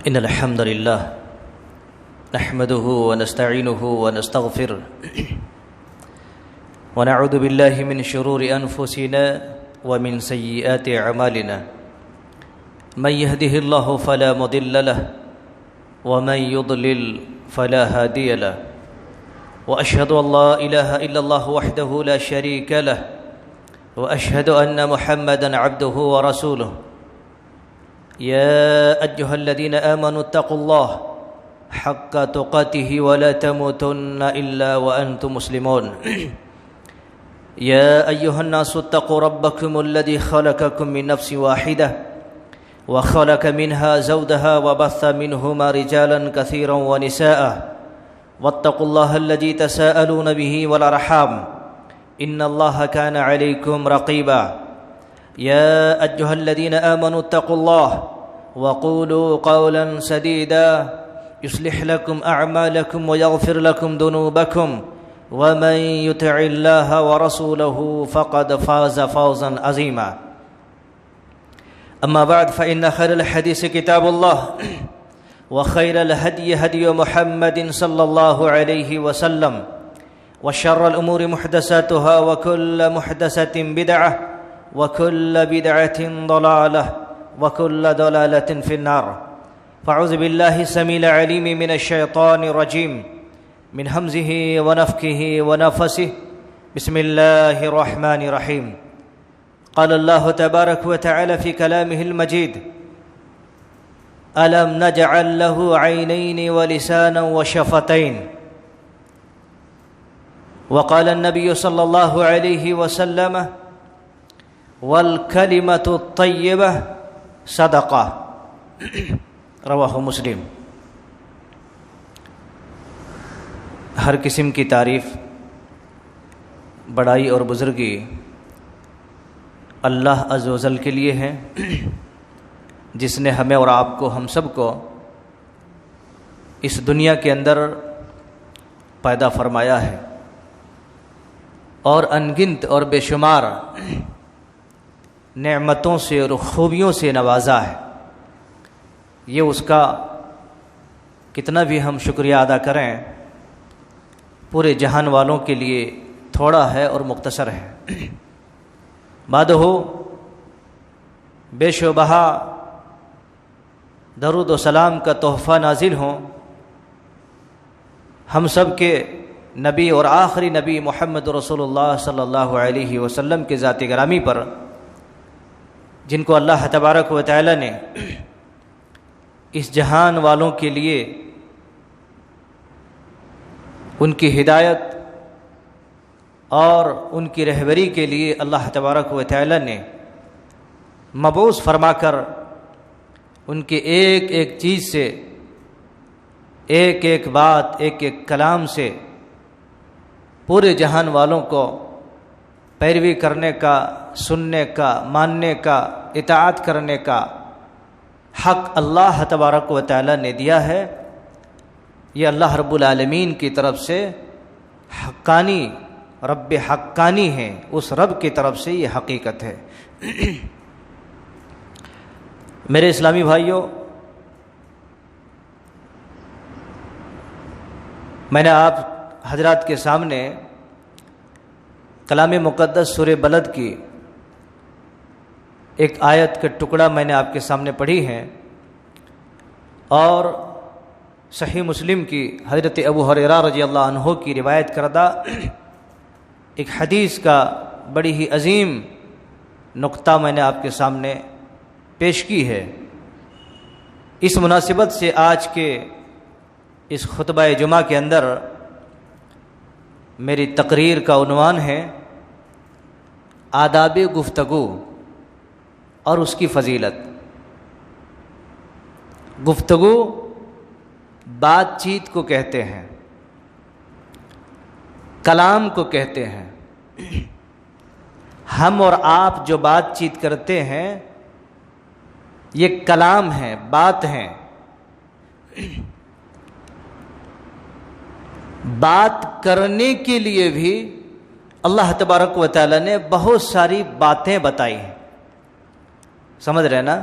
إن الحمد لله نحمده ونستعينه ونستغفره ونعوذ بالله من شرور أنفسنا ومن سيئات أعمالنا من يهده الله فلا مضل له ومن يضلل فلا هادي له وأشهد أن لا إله إلا الله وحده لا شريك له وأشهد أن محمدًا عبده ورسوله يا أيها الذين آمنوا اتقوا الله حق تقاته ولا تموتن إلا وأنتم مسلمون يا أيها الناس اتقوا ربكم الذي خلقكم من نفس واحدة وخلق منها زوجها وبث منهما رجالا كثيرا ونساء واتقوا الله الذي تساءلون به والأرحام إن الله كان عليكم رقيبا يا أيها الذين آمنوا اتقوا الله وقولوا قولا سديدا يصلح لكم أعمالكم ويغفر لكم ذنوبكم ومن يطع الله ورسوله فقد فاز فوزا عظيما أما بعد فإن خير الحديث كتاب الله وخير الهدي هدي محمد صلى الله عليه وسلم وشر الأمور محدثاتها وكل محدثة بدعة وكل بدعة ضلالة وكل ضلالة في النار فأعوذ بالله السميع العليم من الشيطان الرجيم من همزه ونفخه ونفثه بسم الله الرحمن الرحيم قال الله تبارك وتعالى في كلامه المجيد ألم نجعل له عينين ولسانا وشفتين وقال النبي صلى الله عليه وسلم والکلمۃ الطیبہ صدقہ رواہ مسلم۔ ہر قسم کی تعریف، بڑائی اور بزرگی اللہ عز و جل کے لیے ہے، جس نے ہمیں اور آپ کو، ہم سب کو اس دنیا کے اندر پیدا فرمایا ہے اور انگنت اور بے شمار نعمتوں سے اور خوبیوں سے نوازا ہے۔ یہ اس کا کتنا بھی ہم شکریہ ادا کریں، پورے جہان والوں کے لیے تھوڑا ہے اور مختصر ہے۔ بعدہ بے شبہ درود و سلام کا تحفہ نازل ہوں ہم سب کے نبی اور آخری نبی محمد رسول اللہ صلی اللہ علیہ وسلم کے ذات گرامی پر، جن کو اللہ تبارک و تعالی نے اس جہان والوں کے لیے ان کی ہدایت اور ان کی رہبری کے لیے اللہ تبارک و تعالی نے مبعوث فرما کر ان کے ایک ایک چیز سے، ایک ایک بات، ایک ایک کلام سے پورے جہان والوں کو پیروی کرنے کا، سننے کا، ماننے کا، اطاعت کرنے کا حق اللہ تبارک و تعالی نے دیا ہے۔ یہ اللہ رب العالمین کی طرف سے حقانی، رب حقانی ہے، اس رب کی طرف سے یہ حقیقت ہے۔ میرے اسلامی بھائیوں، میں نے آپ حضرات کے سامنے کلام مقدس سورہ بلد کی ایک آیت کا ٹکڑا میں نے آپ کے سامنے پڑھی ہے، اور صحیح مسلم کی حضرت ابو ہریرہ رضی اللہ عنہ کی روایت کردہ ایک حدیث کا بڑی ہی عظیم نقطہ میں نے آپ کے سامنے پیش کی ہے۔ اس مناسبت سے آج کے اس خطبہ جمعہ کے اندر میری تقریر کا عنوان ہے آداب گفتگو اور اس کی فضیلت۔ گفتگو بات چیت کو کہتے ہیں، کلام کو کہتے ہیں۔ ہم اور آپ جو بات چیت کرتے ہیں یہ کلام ہے، بات ہیں۔ بات کرنے کے لیے بھی اللہ تبارک و تعالی نے بہت ساری باتیں بتائی ہیں، سمجھ رہے نا؟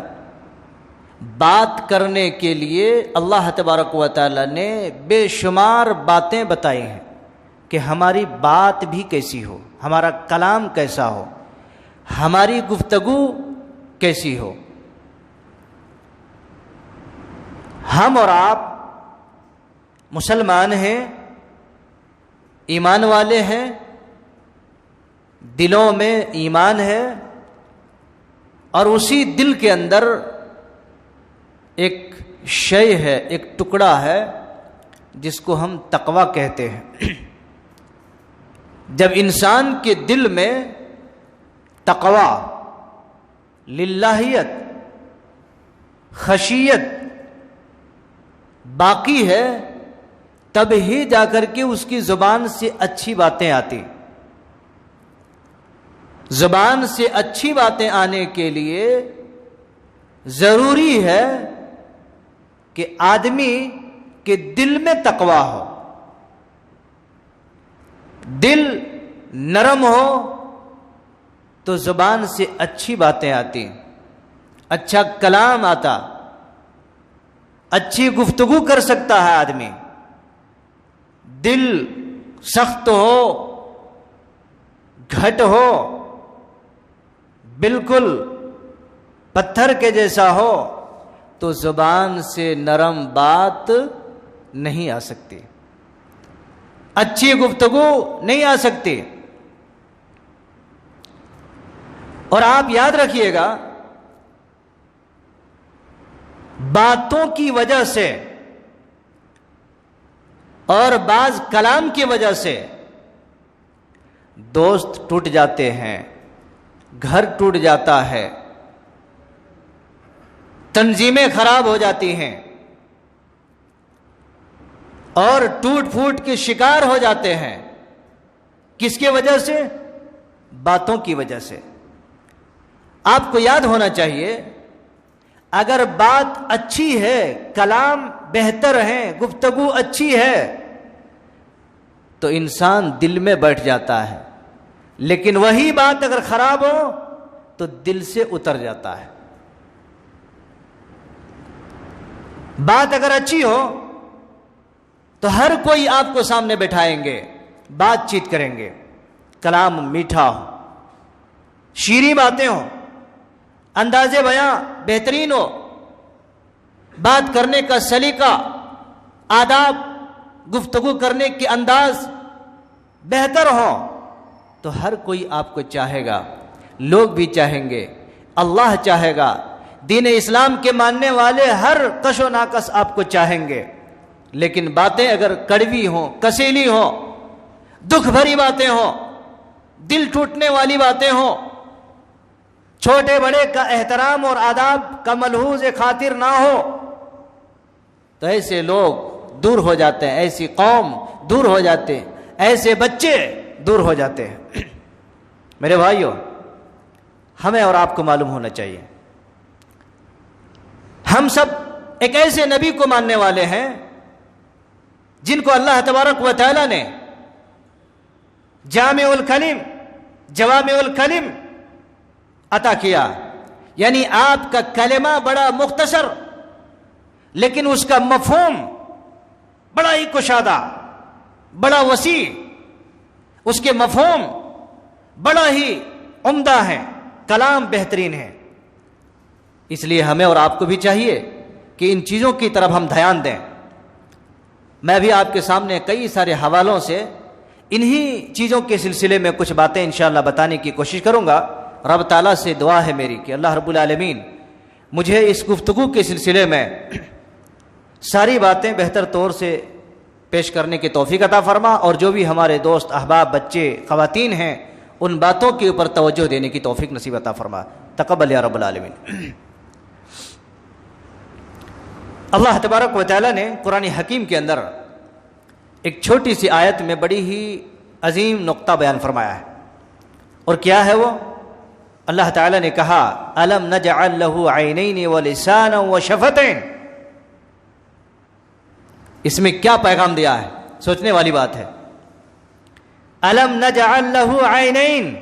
بات کرنے کے لیے اللہ تبارک و تعالی نے بے شمار باتیں بتائی ہیں کہ ہماری بات بھی کیسی ہو، ہمارا کلام کیسا ہو، ہماری گفتگو کیسی ہو۔ ہم اور آپ مسلمان ہیں، ایمان والے ہیں، دلوں میں ایمان ہے، اور اسی دل کے اندر ایک شے ہے، ایک ٹکڑا ہے جس کو ہم تقویٰ کہتے ہیں۔ جب انسان کے دل میں تقویٰ، للہیت، خشیت باقی ہے، تب ہی جا کر کے اس کی زبان سے اچھی باتیں آتی۔ زبان سے اچھی باتیں آنے کے لیے ضروری ہے کہ آدمی کے دل میں تقویٰ ہو، دل نرم ہو تو زبان سے اچھی باتیں آتی، اچھا کلام آتا، اچھی گفتگو کر سکتا ہے آدمی۔ دل سخت ہو، گھٹ ہو، بالکل پتھر کے جیسا ہو تو زبان سے نرم بات نہیں آ سکتی، اچھی گفتگو نہیں آ سکتی۔ اور آپ یاد رکھیے گا، باتوں کی وجہ سے اور بعض کلام کی وجہ سے دوست ٹوٹ جاتے ہیں، گھر ٹوٹ جاتا ہے، تنظیمیں خراب ہو جاتی ہیں، اور ٹوٹ پھوٹ کے شکار ہو جاتے ہیں۔ کس کی وجہ سے؟ باتوں کی وجہ سے۔ آپ کو یاد ہونا چاہیے، اگر بات اچھی ہے، کلام بہتر ہے، گفتگو اچھی ہے تو انسان دل میں بیٹھ جاتا ہے، لیکن وہی بات اگر خراب ہو تو دل سے اتر جاتا ہے۔ بات اگر اچھی ہو تو ہر کوئی آپ کو سامنے بٹھائیں گے، بات چیت کریں گے، کلام میٹھا ہو، شیریں باتیں ہوں، انداز بیاں بہترین ہو، بات کرنے کا سلیقہ، آداب، گفتگو کرنے کے انداز بہتر ہو تو ہر کوئی آپ کو چاہے گا، لوگ بھی چاہیں گے، اللہ چاہے گا، دین اسلام کے ماننے والے ہر کش و ناقص آپ کو چاہیں گے۔ لیکن باتیں اگر کڑوی ہوں، کسیلی ہوں، دکھ بھری باتیں ہوں، دل ٹوٹنے والی باتیں ہوں، چھوٹے بڑے کا احترام اور آداب کا ملحوظ خاطر نہ ہو تو ایسے لوگ دور ہو جاتے ہیں، ایسی قوم دور ہو جاتے ہیں، ایسے بچے دور ہو جاتے ہیں۔ میرے بھائیوں، ہمیں اور آپ کو معلوم ہونا چاہیے، ہم سب ایک ایسے نبی کو ماننے والے ہیں جن کو اللہ تبارک و تعالی نے جامع الکلم، جوامع الکلم عطا کیا، یعنی آپ کا کلمہ بڑا مختصر لیکن اس کا مفہوم بڑا ہی کشادہ، بڑا وسیع، اس کے مفہوم بڑا ہی عمدہ ہے، کلام بہترین ہے۔ اس لیے ہمیں اور آپ کو بھی چاہیے کہ ان چیزوں کی طرف ہم دھیان دیں۔ میں بھی آپ کے سامنے کئی سارے حوالوں سے انہی چیزوں کے سلسلے میں کچھ باتیں انشاءاللہ بتانے کی کوشش کروں گا۔ رب تعالیٰ سے دعا ہے میری کہ اللہ رب العالمین مجھے اس گفتگو کے سلسلے میں ساری باتیں بہتر طور سے پیش کرنے کی توفیق عطا فرما، اور جو بھی ہمارے دوست، احباب، بچے، خواتین ہیں، ان باتوں کے اوپر توجہ دینے کی توفیق نصیب عطا فرما۔ تقبل یا رب العالمین۔ اللہ تبارک و تعالیٰ نے قرآن حکیم کے اندر ایک چھوٹی سی آیت میں بڑی ہی عظیم نقطہ بیان فرمایا ہے، اور کیا ہے وہ؟ اللہ تعالیٰ نے کہا الم نجعل له عینین ولسانا وشفتین۔ اس میں کیا پیغام دیا ہے؟ سوچنے والی بات ہے۔ الم نجعل له عینین،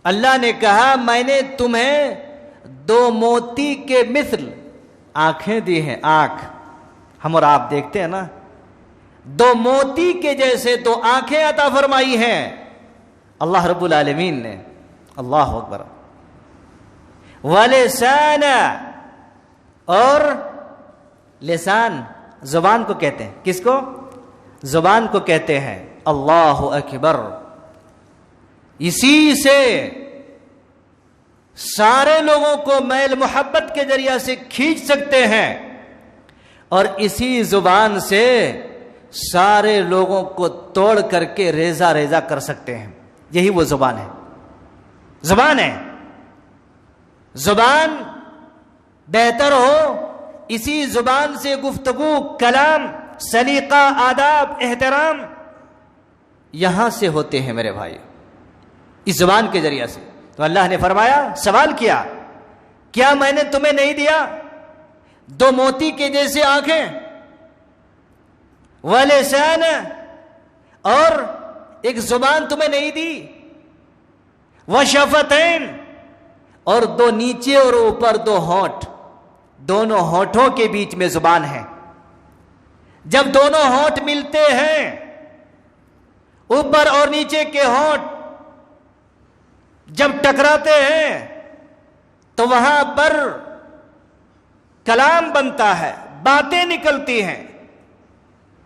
اللہ نے کہا میں نے تمہیں دو موتی کے مثل آنکھیں دی ہیں, آنکھ ہم اور آپ دیکھتے ہیں نا, دو موتی کے جیسے دو آنکھیں عطا فرمائی ہیں اللہ رب العالمین نے. اللہ اکبر. وَلِسَانَ, اور لسان زبان کو کہتے ہیں. کس کو؟ زبان کو کہتے ہیں. اللہ اکبر. اسی سے سارے لوگوں کو میل محبت کے ذریعہ سے کھینچ سکتے ہیں, اور اسی زبان سے سارے لوگوں کو توڑ کر کے ریزہ ریزہ کر سکتے ہیں. یہی وہ زبان ہے. زبان ہے. زبان بہتر ہو, اسی زبان سے گفتگو, کلام, سلیقہ, آداب, احترام یہاں سے ہوتے ہیں میرے بھائی, اس زبان کے ذریعہ سے. تو اللہ نے فرمایا, سوال کیا, کیا میں نے تمہیں نہیں دیا دو موتی کے جیسے آنکھیں, وَلِسَانَ, اور ایک زبان تمہیں نہیں دی, وَشَفَتَيْن, اور دو نیچے اور اوپر دو ہونٹ, دونوں ہونٹوں کے بیچ میں زبان ہے. جب دونوں ہونٹ ملتے ہیں, اوپر اور نیچے کے ہونٹ جب ٹکراتے ہیں تو وہاں پر کلام بنتا ہے, باتیں نکلتی ہیں,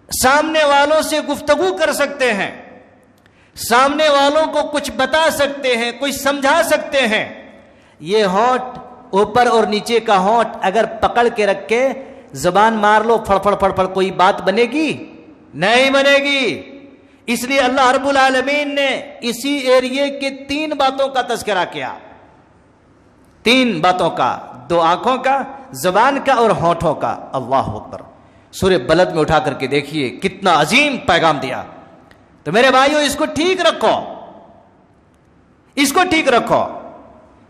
سامنے والوں سے گفتگو کر سکتے ہیں, سامنے والوں کو کچھ بتا سکتے ہیں, کچھ سمجھا سکتے ہیں. یہ ہونٹ, اوپر اور نیچے کا ہونٹ اگر پکڑ کے رکھ کے زبان مار لو, پھڑ پھڑ پھڑ پھڑ, کوئی بات بنے گی؟ نہیں بنے گی. اس لیے اللہ رب العالمین نے اسی ایریے کے 3 باتوں کا تذکرہ کیا. 3 باتوں کا, 2 آنکھوں کا, زبان کا اور ہونٹوں کا. اللہ اکبر. سورہ بلد میں اٹھا کر کے دیکھیے کتنا عظیم پیغام دیا. تو میرے بھائیو, اس کو ٹھیک رکھو, اس کو ٹھیک رکھو.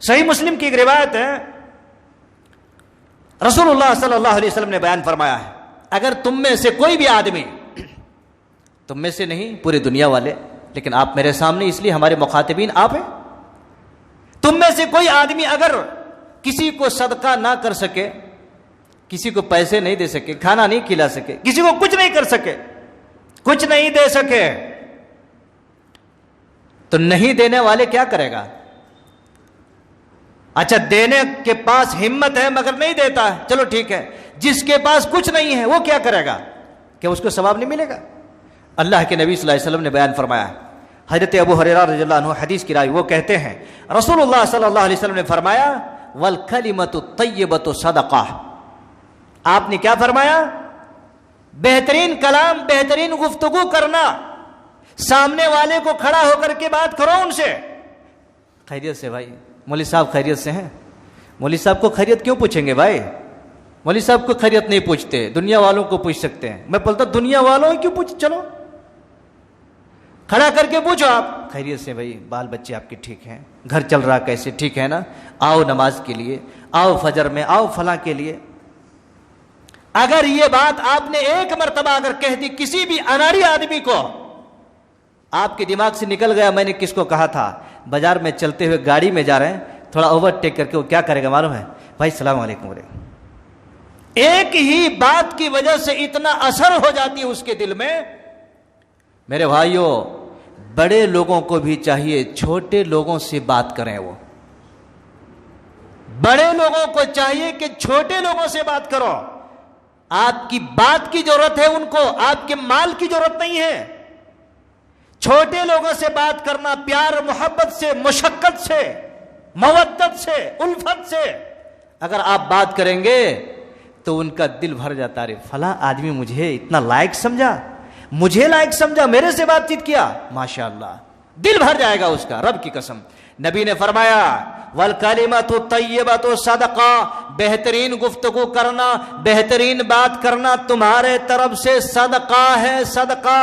صحیح مسلم کی ایک روایت ہے, رسول اللہ صلی اللہ علیہ وسلم نے بیان فرمایا ہے, اگر تم میں سے کوئی بھی آدمی, تم میں سے نہیں پوری دنیا والے, لیکن آپ میرے سامنے اس لیے ہمارے مخاطبین آپ ہیں, تم میں سے کوئی آدمی اگر کسی کو صدقہ نہ کر سکے, کسی کو پیسے نہیں دے سکے, کھانا نہیں کھلا سکے, کسی کو کچھ نہیں کر سکے, کچھ نہیں دے سکے, تو نہیں دینے والے کیا کرے گا؟ اچھا, دینے کے پاس ہمت ہے مگر نہیں دیتا ہے, چلو ٹھیک ہے. جس کے پاس کچھ نہیں ہے وہ کیا کرے گا؟ کہ اس کو ثواب نہیں ملے گا؟ اللہ کے نبی صلی اللہ علیہ وسلم نے بیان فرمایا ہے, حضرت ابو ہریرہ رضی اللہ عنہ حدیث کی راوی, وہ کہتے ہیں رسول اللہ صلی اللہ علیہ وسلم نے فرمایا, وَالْكَلِمَةُ الطَّيِّبَةُ صَدَقَةٌ. آپ نے کیا فرمایا؟ بہترین کلام, بہترین گفتگو کرنا, سامنے والے کو کھڑا ہو کر کے بات کرو ان سے. خیریت سے بھائی, مولوی صاحب خیریت سے ہیں؟ مولوی صاحب کو خیریت کیوں پوچھیں گے بھائی؟ مولوی صاحب کو خیریت نہیں پوچھتے, دنیا والوں کو پوچھ سکتے ہیں. میں بولتا دنیا والوں کیوں پوچھ, چلو کھڑا کر کے پوچھو آپ, خیریت سے بھائی, بال بچے آپ کے ٹھیک ہیں, گھر چل رہا کیسے, ٹھیک ہے نا, آؤ نماز کے لیے, آؤ فجر میں, آؤ فلاں کے لیے. اگر یہ بات آپ نے ایک مرتبہ اگر کہہ دی کسی بھی اناری آدمی کو, آپ کے دماغ سے نکل گیا میں نے کس کو کہا تھا, بازار میں چلتے ہوئے گاڑی میں جا رہے ہیں, تھوڑا اوور ٹیک کر کے وہ کیا کرے گا معلوم ہے بھائی, السلام علیکم بولے. ایک ہی بات کی وجہ سے اتنا اثر ہو جاتی ہے اس کے دل میں. میرے بھائیوں, بڑے لوگوں کو بھی چاہیے چھوٹے لوگوں سے بات کریں. وہ بڑے لوگوں کو چاہیے کہ چھوٹے لوگوں سے بات کرو. آپ کی بات کی ضرورت ہے ان کو, آپ کے مال کی ضرورت نہیں ہے. چھوٹے لوگوں سے بات کرنا پیار محبت سے, مشقت سے, مودت سے, الفت سے اگر آپ بات کریں گے تو ان کا دل بھر جاتا ہے, فلاں آدمی مجھے اتنا لائق سمجھا, مجھے لائق سمجھا, میرے سے بات چیت کیا, ماشاءاللہ, دل بھر جائے گا اس کا, رب کی قسم. نبی نے فرمایا وَالْكَلِمَةُ الطَّيِّبَةُ صَدَقَةٌ, بہترین گفتگو کرنا, بہترین بات کرنا تمہارے طرف سے صدقہ ہے. صدقہ,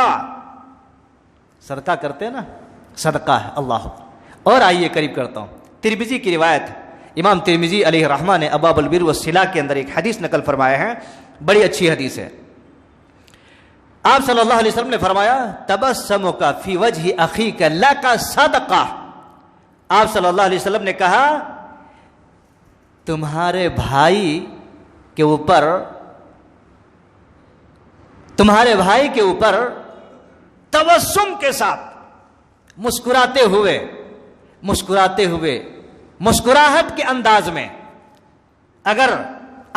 صدقہ کرتے ہیں نا, صدقہ ہے. اللہ. اور آئیے قریب کرتا ہوں, ترمذی کی روایت, امام ترمذی علیہ رحمہ نے ابواب البر والصلہ کے اندر ایک حدیث نقل فرمایا ہے, بڑی اچھی حدیث ہے. آپ صلی اللہ علیہ وسلم نے فرمایا تبسمک فی وجہ اخیک لک صدقہ. آپ صلی اللہ علیہ وسلم نے کہا تمہارے بھائی کے اوپر، تمہارے بھائی کے اوپر تبسم کے ساتھ مسکراتے ہوئے مسکراہٹ کے انداز میں، اگر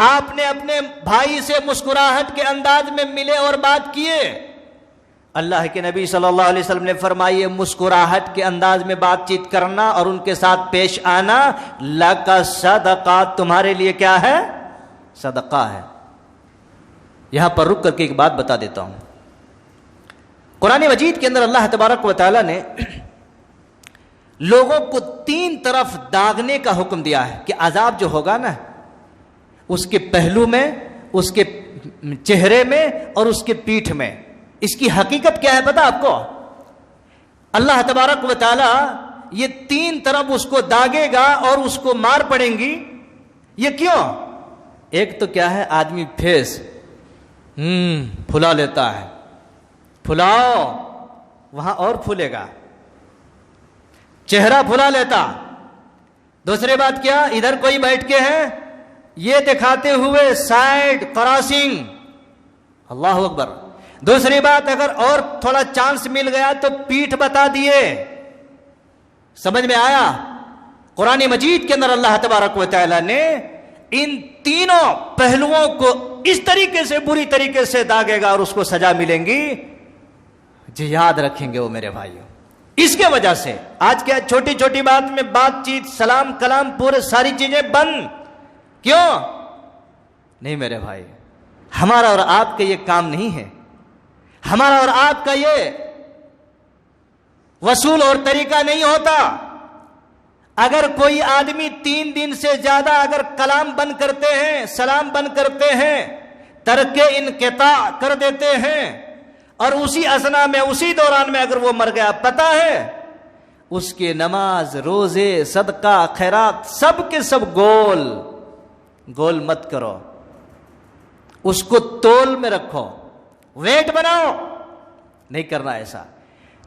آپ نے اپنے بھائی سے مسکراہٹ کے انداز میں ملے اور بات کیے، اللہ کے نبی صلی اللہ علیہ وسلم نے فرمایا مسکراہٹ کے انداز میں بات چیت کرنا اور ان کے ساتھ پیش آنا لَكَ صدقہ، تمہارے لیے کیا ہے؟ صدقہ ہے۔ یہاں پر رک کر کے ایک بات بتا دیتا ہوں۔ قرآن مجید کے اندر اللہ تبارک و تعالیٰ نے لوگوں کو 3 طرف داغنے کا حکم دیا ہے کہ عذاب جو ہوگا نا، اس کے پہلو میں، اس کے چہرے میں اور اس کے پیٹھ میں، اس کی حقیقت کیا ہے پتہ آپ کو؟ اللہ تبارک و تعالیٰ یہ 3 طرف اس کو داغے گا اور اس کو مار پڑیں گی۔ یہ کیوں؟ ایک تو کیا ہے، آدمی فیس پھلا لیتا ہے، پھلاؤ وہاں اور پھولے گا، چہرہ پھلا لیتا۔ دوسری بات کیا، ادھر کوئی بیٹھ کے ہے یہ دکھاتے ہوئے سائیڈ کراسنگ، اللہ اکبر۔ دوسری بات، اگر اور تھوڑا چانس مل گیا تو پیٹھ بتا دیے۔ سمجھ میں آیا؟ قرآن مجید کے اندر اللہ تبارک و تعالیٰ نے ان تینوں پہلوؤں کو اس طریقے سے بری طریقے سے داغے گا اور اس کو سزا ملیں گی، جو یاد رکھیں گے وہ میرے بھائیوں۔ اس کے وجہ سے آج کیا چھوٹی چھوٹی بات میں بات چیت، سلام کلام، پورے ساری چیزیں بند۔ کیوں؟ نہیں میرے بھائی، ہمارا اور آپ کا یہ کام نہیں ہے، ہمارا اور آپ کا یہ وصول اور طریقہ نہیں ہوتا۔ اگر کوئی آدمی 3 دن سے زیادہ اگر کلام بند کرتے ہیں، سلام بند کرتے ہیں، ترک انقطاع کر دیتے ہیں، اور اسی اثنا میں، اسی دوران میں اگر وہ مر گیا، پتہ ہے اس کے نماز، روزے، صدقہ، خیرات سب کے سب گول مت کرو، اس کو تول میں رکھو، ویٹ بناؤ، نہیں کرنا ایسا۔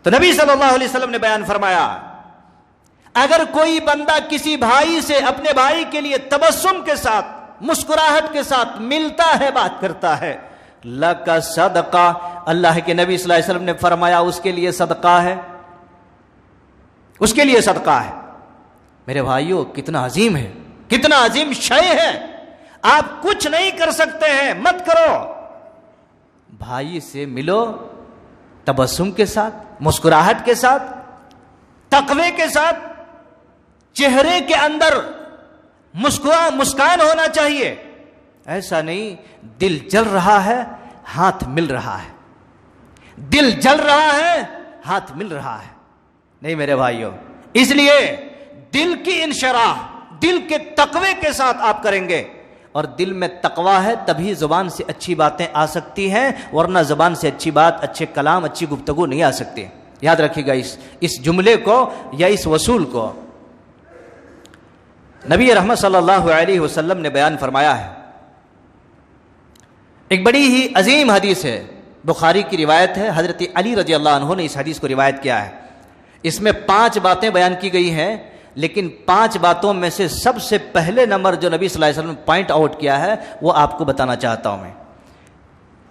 تو نبی صلی اللہ علیہ وسلم نے بیان فرمایا، اگر کوئی بندہ کسی بھائی سے، اپنے بھائی کے لیے تبسم کے ساتھ، مسکراہٹ کے ساتھ ملتا ہے، بات کرتا ہے، لَكَ صدقہ، اللہ کے نبی صلی اللہ علیہ وسلم نے فرمایا اس کے لیے صدقہ ہے، اس کے لیے صدقہ ہے۔ میرے بھائیوں، کتنا عظیم ہے، کتنا عظیم شے ہے۔ آپ کچھ نہیں کر سکتے ہیں، مت کرو، بھائی سے ملو تبسم کے ساتھ، مسکراہٹ کے ساتھ، تقوی کے ساتھ، چہرے کے اندر مسکان ہونا چاہیے۔ ایسا نہیں دل جل رہا ہے، ہاتھ مل رہا ہے، دل جل رہا ہے، ہاتھ مل رہا ہے، نہیں میرے بھائیوں۔ اس لیے دل کی انشراح، دل کے تقوی کے ساتھ آپ کریں گے، اور دل میں تقوی ہے تبھی زبان سے اچھی باتیں آ سکتی ہیں، ورنہ زبان سے اچھی بات، اچھے کلام، اچھی گفتگو نہیں آ سکتی۔ یاد رکھیے گا اس جملے کو یا اس وصول کو۔ نبی رحمت صلی اللہ علیہ وسلم نے بیان فرمایا ہے، ایک بڑی ہی عظیم حدیث ہے، بخاری کی روایت ہے، حضرت علی رضی اللہ عنہ نے اس حدیث کو روایت کیا ہے۔ اس میں 5 باتیں بیان کی گئی ہیں، لیکن 5 باتوں میں سے سب سے پہلے نمبر جو نبی صلی اللہ علیہ وسلم نے پوائنٹ آؤٹ کیا ہے وہ آپ کو بتانا چاہتا ہوں میں۔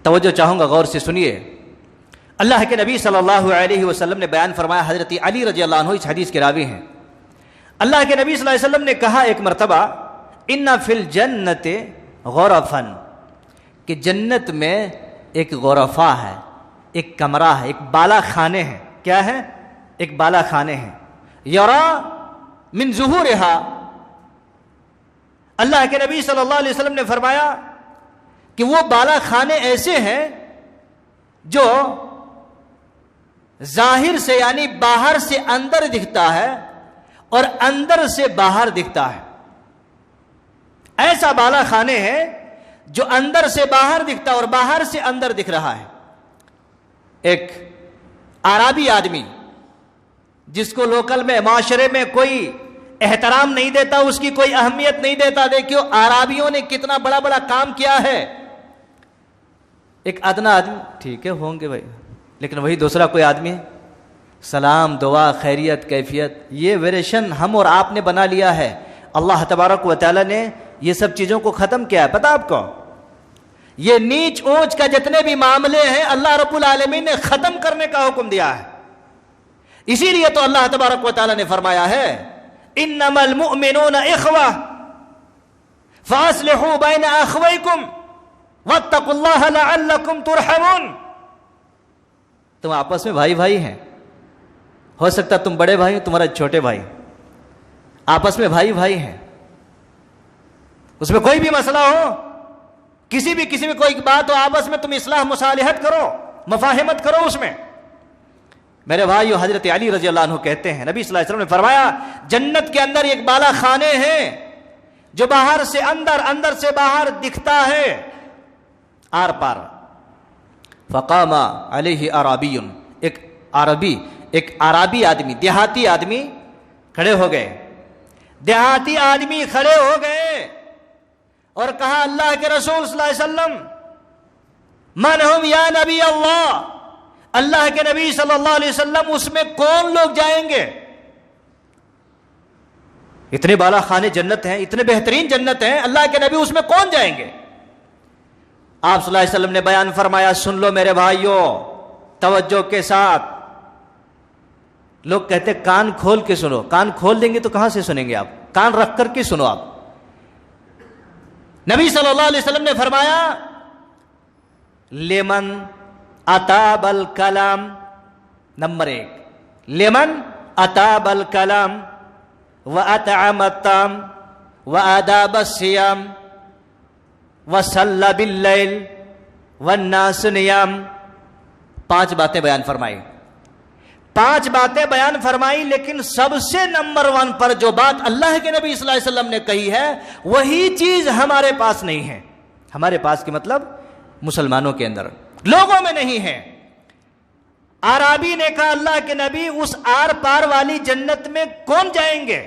توجہ چاہوں گا، غور سے سنیے۔ اللہ کے نبی صلی اللہ علیہ وسلم نے بیان فرمایا، حضرت علی رضی اللہ عنہ اس حدیث کے راوی ہیں۔ اللہ کے نبی صلی اللہ علیہ وسلم نے کہا ایک مرتبہ، ان فی الجنت غرفا، کہ جنت میں ایک غرفہ ہے، ایک کمرہ ہے، ایک بالا خانے ہیں۔ کیا ہے؟ ایک بالا خانے ہیں۔ یرا من ظہورہا، اللہ کے نبی صلی اللہ علیہ وسلم نے فرمایا کہ وہ بالا خانے ایسے ہیں جو ظاہر سے یعنی باہر سے اندر دکھتا ہے اور اندر سے باہر دکھتا ہے۔ ایسا بالا خانے ہے جو اندر سے باہر دکھتا اور باہر سے اندر دکھ رہا ہے۔ ایک عربی آدمی جس کو لوکل میں، معاشرے میں کوئی احترام نہیں دیتا، اس کی کوئی اہمیت نہیں دیتا، دیکھو عربیوں نے کتنا بڑا بڑا کام کیا ہے۔ ایک ادنا آدمی، ٹھیک ہے ہوں گے بھائی، لیکن وہی دوسرا کوئی آدمی ہے، سلام، دعا، خیریت، کیفیت، یہ ویریشن ہم اور آپ نے بنا لیا ہے۔ اللہ تبارک و تعالی نے یہ سب چیزوں کو ختم کیا ہے، پتہ آپ کو؟ یہ نیچ اونچ کا جتنے بھی معاملے ہیں اللہ رب العالمین نے ختم کرنے کا حکم دیا ہے. اسی لیے تو اللہ تبارک و تعالیٰ نے فرمایا ہے انما المؤمنون اخوہ فاصلحوا بین اخویکم واتقوا اللہ لعلکم ترحمون. تم آپس میں بھائی بھائی ہیں. ہو سکتا تم بڑے بھائی ہو, تمہارا چھوٹے بھائی, آپس میں بھائی بھائی ہیں. اس میں کوئی بھی مسئلہ ہو, کسی میں کوئی بات ہو, آپس میں تم اصلاح مصالحت کرو, مفاہمت کرو اس میں. میرے بھائیو, حضرت علی رضی اللہ عنہ کہتے ہیں نبی صلی اللہ علیہ وسلم نے فرمایا جنت کے اندر ایک بالا خانے ہیں جو باہر سے اندر, اندر سے باہر دکھتا ہے آر پار. فقام علیہ عربی, ایک عربی آدمی, دیہاتی آدمی کھڑے ہو گئے. دیہاتی آدمی کھڑے ہو گئے اور کہا اللہ کے رسول صلی اللہ علیہ وسلم من ہم یا نبی اللہ, اللہ کے نبی صلی اللہ علیہ وسلم اس میں کون لوگ جائیں گے؟ اتنے بالا خانے جنت ہیں, اتنے بہترین جنت ہیں, اللہ کے نبی اس میں کون جائیں گے؟ آپ صلی اللہ علیہ وسلم نے بیان فرمایا سن لو میرے بھائیوں توجہ کے ساتھ. لوگ کہتے کان کھول کے سنو, کان کھول دیں گے تو کہاں سے سنیں گے آپ؟ کان رکھ کر کے سنو آپ. نبی صلی اللہ علیہ وسلم نے فرمایا لمن اطاب الکلام, نمبر 1 لمن اطاب الکلام واطعم الطعام واداب الصيام وصلى باللیل والناس نیام. 5 باتیں بیان فرمائی, 5 باتیں بیان فرمائی, لیکن سب سے نمبر 1 پر جو بات اللہ کے نبی صلی اللہ علیہ وسلم نے کہی ہے وہی چیز ہمارے پاس نہیں ہے. ہمارے پاس کی مطلب مسلمانوں کے اندر, لوگوں میں نہیں ہے. عربی نے کہا اللہ کے نبی اس آر پار والی جنت میں کون جائیں گے؟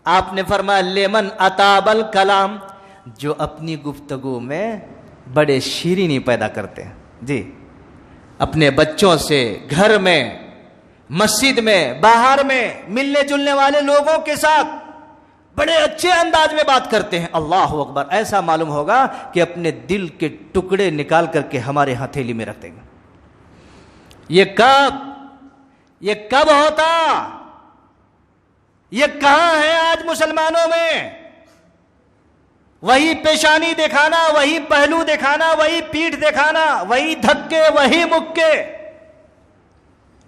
آپ نے فرمایا لمن اطاب الکلام, جو اپنی گفتگو میں بڑے شیرینی پیدا کرتے ہیں. جی, اپنے بچوں سے, گھر میں, مسجد میں, باہر میں, ملنے جلنے والے لوگوں کے ساتھ بڑے اچھے انداز میں بات کرتے ہیں. اللہ اکبر, ایسا معلوم ہوگا کہ اپنے دل کے ٹکڑے نکال کر کے ہمارے ہتھیلی میں رکھ دیں گے. یہ کب ہوتا؟ یہ کہاں ہے آج مسلمانوں میں؟ وہی پیشانی دکھانا, وہی پہلو دکھانا, وہی پیٹھ دکھانا, وہی دھکے, وہی مکے.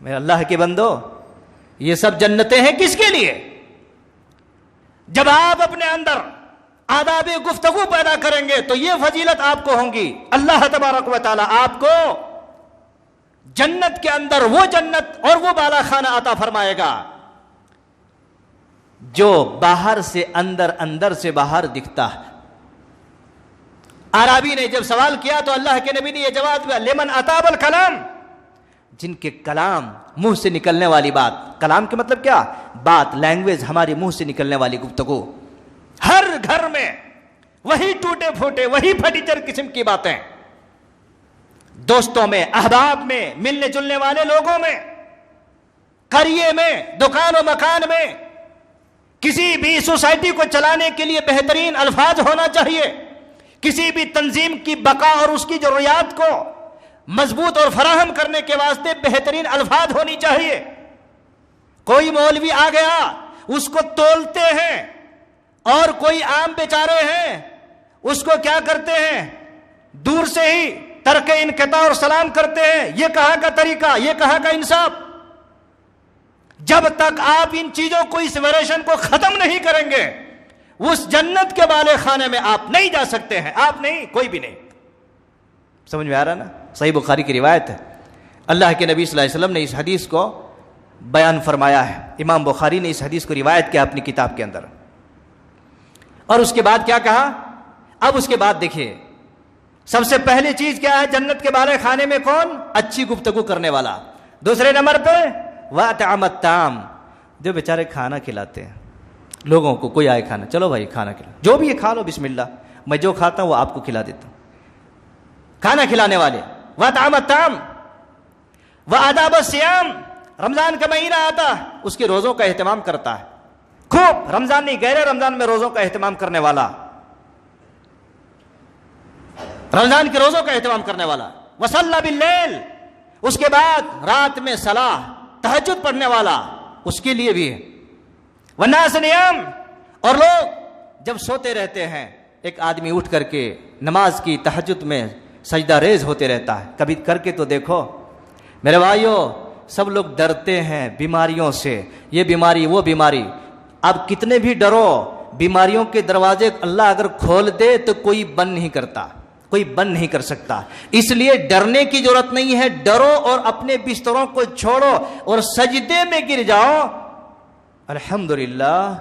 میرے اللہ کے بندو, یہ سب جنتیں ہیں کس کے لیے؟ جب آپ اپنے اندر آداب گفتگو پیدا کریں گے تو یہ فضیلت آپ کو ہوں گی. اللہ تبارک و تعالی آپ کو جنت کے اندر وہ جنت اور وہ بالا خانہ عطا فرمائے گا جو باہر سے اندر, اندر سے باہر دکھتا ہے. عربی نے جب سوال کیا تو اللہ کے نبی نے یہ جواب دیا لمن اطاب الکلام, جن کے کلام, منہ سے نکلنے والی بات, کلام کے مطلب کیا؟ بات, لینگویج, ہمارے منہ سے نکلنے والی گفتگو. ہر گھر میں وہی ٹوٹے پھوٹے, وہی فرنیچر قسم کی باتیں, دوستوں میں, احباب میں, ملنے جلنے والے لوگوں میں, قریے میں, دکان و مکان میں. کسی بھی سوسائٹی کو چلانے کے لیے بہترین الفاظ ہونا چاہیے. کسی بھی تنظیم کی بقا اور اس کی ضروریات کو مضبوط اور فراہم کرنے کے واسطے بہترین الفاظ ہونی چاہیے. کوئی مولوی آ گیا, اس کو تولتے ہیں, اور کوئی عام بیچارے ہیں اس کو کیا کرتے ہیں, دور سے ہی ترک انقطاع اور سلام کرتے ہیں. یہ کہاں کا طریقہ, یہ کہاں کا انصاف؟ جب تک آپ ان چیزوں کو, اس ویریشن کو ختم نہیں کریں گے اس جنت کے بالے خانے میں آپ نہیں جا سکتے ہیں. آپ نہیں, کوئی بھی نہیں. سمجھ میں آ رہا نا؟ صحیح بخاری کی روایت ہے, اللہ کے نبی صلی اللہ علیہ وسلم نے اس حدیث کو بیان فرمایا ہے. امام بخاری نے اس حدیث کو روایت کیا اپنی کتاب کے اندر. اور اس کے بعد کیا کہا؟ اب اس کے بعد دیکھیے, سب سے پہلی چیز کیا ہے جنت کے بالے خانے میں؟ کون؟ اچھی گفتگو کرنے والا. دوسرے نمبر پہ وَأَطْعَمَ الطَّعَامَ, جو بیچارے کھانا کھلاتے ہیں لوگوں کو. کوئی آئے کھانا, چلو بھائی کھانا کھلا, جو بھی یہ کھا لو بسم اللہ, میں جو کھاتا ہوں وہ آپ کو کھلا دیتا ہوں. کھانا کھلانے والے. وَأَطْعَمَ الطَّعَامَ وَآدَابَ الصِّيَامِ, رمضان کا مہینہ آتا اس کے روزوں کا اہتمام کرتا ہے خوب. رمضان نہیں, غیر رمضان میں روزوں کا اہتمام کرنے والا. رمضان کے روزوں کا اہتمام کرنے والا، وصلی باللیل، اس کے بعد رات میں صلاح تہجد پڑھنے والا، اس کے لیے بھی ہے۔ والناس نیام، اور لوگ جب سوتے رہتے ہیں، ایک آدمی اٹھ کر کے نماز کی تہجد میں سجدہ ریز ہوتے رہتا ہے، کبھی کر کے تو دیکھو۔ میرے بھائیو، سب لوگ ڈرتے ہیں بیماریوں سے، یہ بیماری وہ بیماری، اب کتنے بھی ڈرو، بیماریوں کے دروازے اللہ اگر کھول دے تو کوئی بند نہیں کرتا، کوئی بند نہیں کر سکتا، اس لیے ڈرنے کی ضرورت نہیں ہے۔ ڈرو اور اپنے بستروں کو چھوڑو اور سجدے میں گر جاؤ، الحمدللہ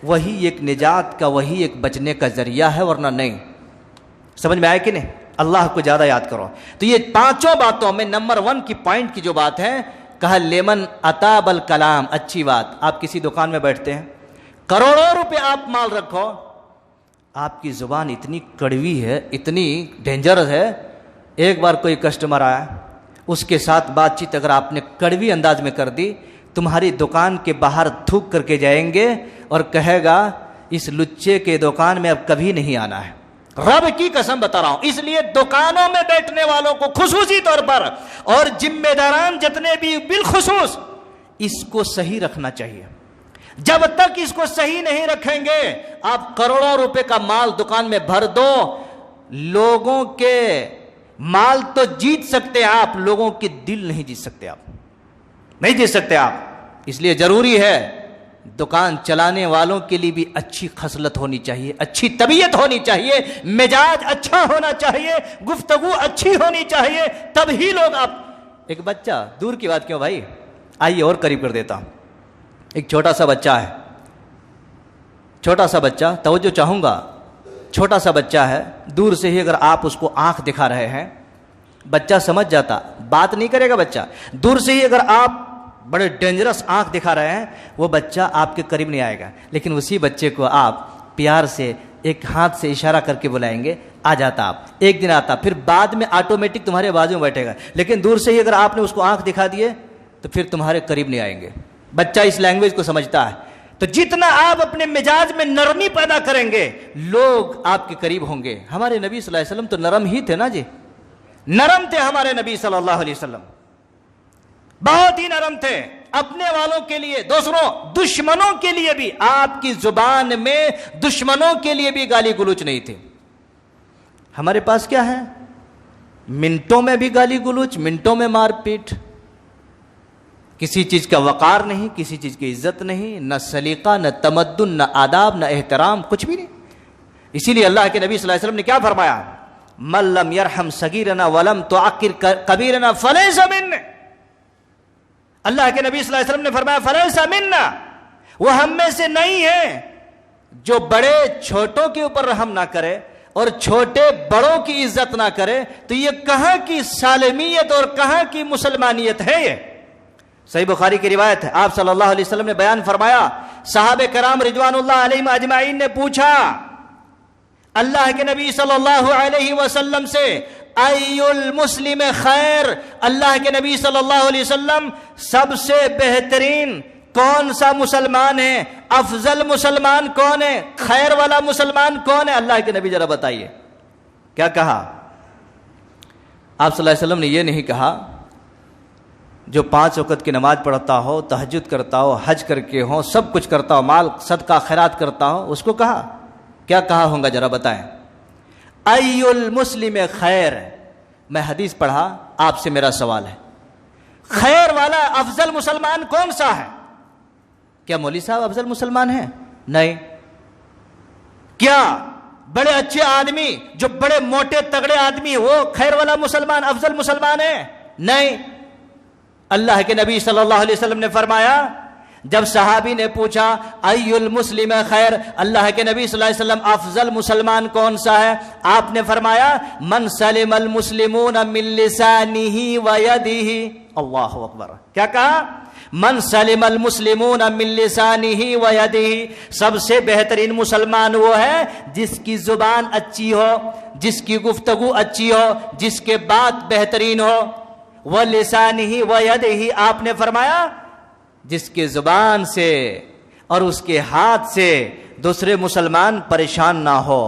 وہی ایک نجات کا، وہی ایک بچنے کا ذریعہ ہے، ورنہ نہیں۔ سمجھ میں آئے کہ نہیں؟ اللہ کو زیادہ یاد کرو۔ تو یہ پانچوں باتوں میں نمبر 1 کی پوائنٹ کی جو بات ہے، کہا لیمن اطاب الکلام، اچھی بات۔ آپ کسی دکان میں بیٹھتے ہیں، کروڑوں روپے آپ مال رکھو، آپ کی زبان اتنی کڑوی ہے، اتنی ڈینجرس ہے، ایک بار کوئی کسٹمر آیا، اس کے ساتھ بات چیت اگر آپ نے کڑوی انداز میں کر دی، تمہاری دکان کے باہر تھوک کر کے جائیں گے اور کہے گا اس لچے کے دکان میں اب کبھی نہیں آنا ہے۔ رب کی قسم بتا رہا ہوں، اس لیے دکانوں میں بیٹھنے والوں کو خصوصی طور پر اور ذمہ داران جتنے بھی بالخصوص اس کو صحیح رکھنا چاہیے۔ جب تک اس کو صحیح نہیں رکھیں گے، آپ کروڑوں روپے کا مال دکان میں بھر دو، لوگوں کے مال تو جیت سکتے آپ، لوگوں کے دل نہیں جیت سکتے، آپ نہیں جیت سکتے آپ۔ اس لیے ضروری ہے دکان چلانے والوں کے لیے بھی اچھی خصلت ہونی چاہیے، اچھی طبیعت ہونی چاہیے، مزاج اچھا ہونا چاہیے، گفتگو اچھی ہونی چاہیے، تب ہی لوگ آپ۔ ایک بچہ، دور کی بات کیوں بھائی، آئیے اور قریب کر دیتا ہوں۔ ایک چھوٹا سا بچہ ہے، چھوٹا سا بچہ، توجہ چاہوں گا، چھوٹا سا بچہ ہے، دور سے ہی اگر آپ اس کو آنکھ دکھا رہے ہیں، بچہ سمجھ جاتا، بات نہیں کرے گا بچہ، دور سے ہی اگر آپ بڑے ڈینجرس آنکھ دکھا رہے ہیں، وہ بچہ آپ کے قریب نہیں آئے گا، لیکن اسی بچے کو آپ پیار سے ایک ہاتھ سے اشارہ کر کے بلائیں گے، آ جاتا، آپ ایک دن آتا، پھر بعد میں آٹومیٹک تمہارے بازو میں بیٹھے گا، لیکن دور سے ہی اگر آپ نے اس کو آنکھ دکھا دیے تو پھر تمہارے قریب نہیں آئیں گے۔ بچہ اس لینگویج کو سمجھتا ہے۔ تو جتنا آپ اپنے مزاج میں نرمی پیدا کریں گے، لوگ آپ کے قریب ہوں گے۔ ہمارے نبی صلی اللہ علیہ وسلم تو نرم ہی تھے نا جی، نرم تھے ہمارے نبی صلی اللہ علیہ وسلم، بہت ہی نرم تھے اپنے والوں کے لیے، دوسروں دشمنوں کے لیے بھی آپ کی زبان میں دشمنوں کے لیے بھی گالی گلوچ نہیں تھی۔ ہمارے پاس کیا ہے؟ منٹوں میں بھی گالی گلوچ، منٹوں میں مار پیٹ، کسی چیز کا وقار نہیں، کسی چیز کی عزت نہیں، نہ سلیقہ، نہ تمدن، نہ آداب، نہ احترام، کچھ بھی نہیں۔ اسی لیے اللہ کے نبی صلی اللہ علیہ وسلم نے کیا فرمایا؟ من لم یرحم صغیرنا ولم تعقر کبیرنا فلیس منا۔ اللہ کے نبی صلی اللہ علیہ وسلم نے فرمایا فلیس منا، وہ ہم میں سے نہیں ہے۔ جو بڑے چھوٹوں کے اوپر رحم نہ کرے اور چھوٹے بڑوں کی عزت نہ کرے، تو یہ کہاں کی سالمیت اور کہاں کی مسلمانیت ہے؟ یہ صحیح بخاری کی روایت ہے، آپ صلی اللہ علیہ وسلم نے بیان فرمایا، صحابہ کرام رضوان اللہ علیہم اجمعین نے پوچھا اللہ کے نبی صلی اللہ علیہ وسلم سے، ای المسلم خیر، اللہ کے نبی صلی اللہ علیہ وسلم سب سے بہترین کون سا مسلمان ہے، افضل مسلمان کون ہے، خیر والا مسلمان کون ہے؟ اللہ کے نبی ذرا بتائیے کیا کہا؟ آپ صلی اللہ علیہ وسلم نے یہ نہیں کہا جو 5 وقت کی نماز پڑھتا ہو، تہجد کرتا ہو، حج کر کے ہو، سب کچھ کرتا ہو، مال صدقہ خیرات کرتا ہو، اس کو کہا کیا کہا ہوگا ذرا بتائیں؟ ای المسلم خیر۔ میں حدیث پڑھا، آپ سے میرا سوال ہے، خیر والا افضل مسلمان کون سا ہے؟ کیا مولوی صاحب افضل مسلمان ہیں؟ نہیں۔ کیا بڑے اچھے آدمی جو بڑے موٹے تگڑے آدمی وہ خیر والا مسلمان افضل مسلمان ہے؟ نہیں۔ اللہ کے نبی صلی اللہ علیہ وسلم نے فرمایا، جب صحابی نے پوچھا ای المسلم خیر، اللہ کے نبی صلی اللہ علیہ وسلم افضل مسلمان کون سا ہے؟ آپ نے فرمایا من سلم المسلمون من لسانہ ویدہ۔ اللہ اکبر، کیا کہا؟ من سلم المسلمون من لسانہ ویدہ، سب سے بہترین مسلمان وہ ہے جس کی زبان اچھی ہو، جس کی گفتگو اچھی ہو، جس کے بات بہترین ہو۔ وَلِسَانِهِ وَيَدِهِ، آپ نے فرمایا جس کے زبان سے اور اس کے ہاتھ سے دوسرے مسلمان پریشان نہ ہو،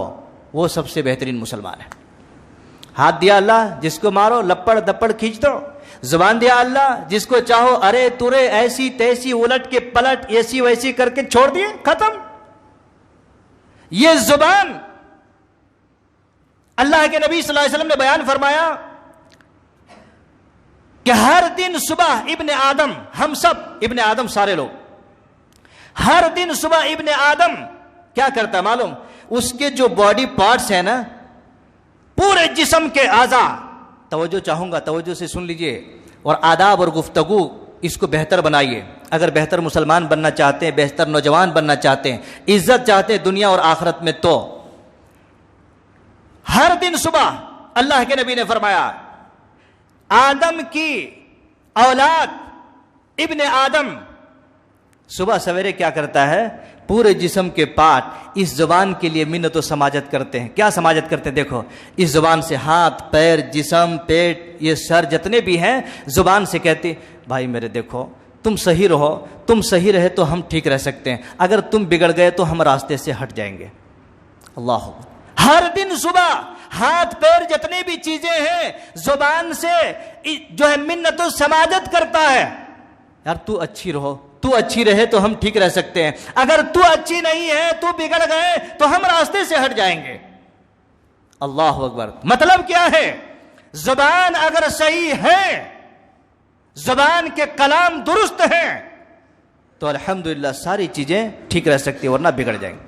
وہ سب سے بہترین مسلمان ہے۔ ہاتھ دیا اللہ، جس کو مارو لپڑ دپڑ کھینچ دو. زبان دیا اللہ، جس کو چاہو ارے تورے ایسی تیسی الٹ کے پلٹ ایسی ویسی کر کے چھوڑ دیے، ختم. یہ زبان اللہ کے نبی صلی اللہ علیہ وسلم نے بیان فرمایا کہ ہر دن صبح ابن آدم، ہم سب ابن آدم سارے لوگ، ہر دن صبح ابن آدم کیا کرتا ہے معلوم؟ اس کے جو باڈی پارٹس ہیں نا، پورے جسم کے اعضاء، توجہ چاہوں گا، توجہ سے سن لیجئے، اور آداب اور گفتگو اس کو بہتر بنائیے. اگر بہتر مسلمان بننا چاہتے ہیں، بہتر نوجوان بننا چاہتے ہیں، عزت چاہتے ہیں دنیا اور آخرت میں، تو ہر دن صبح اللہ کے نبی نے فرمایا آدم کی اولاد ابن آدم صبح سویرے کیا کرتا ہے؟ پورے جسم کے پارٹ اس زبان کے لیے منت و سماجت کرتے ہیں. کیا سماجت کرتے ہیں؟ دیکھو، اس زبان سے ہاتھ پیر جسم پیٹ یہ سر جتنے بھی ہیں زبان سے کہتے بھائی میرے دیکھو تم صحیح رہو، تم صحیح رہے تو ہم ٹھیک رہ سکتے ہیں، اگر تم بگڑ گئے تو ہم راستے سے ہٹ جائیں گے. اللہ، ہر دن صبح ہاتھ پیر جتنے بھی چیزیں ہیں زبان سے جو ہے منت و سماجت کرتا ہے. یار تو اچھی رہو، تو اچھی رہے تو ہم ٹھیک رہ سکتے ہیں، اگر تو اچھی نہیں ہے، تو بگڑ گئے تو ہم راستے سے ہٹ جائیں گے. اللہ اکبر. مطلب کیا ہے؟ زبان اگر صحیح ہے، زبان کے کلام درست ہیں، تو الحمدللہ ساری چیزیں ٹھیک رہ سکتی ہیں، ورنہ بگڑ جائیں گے.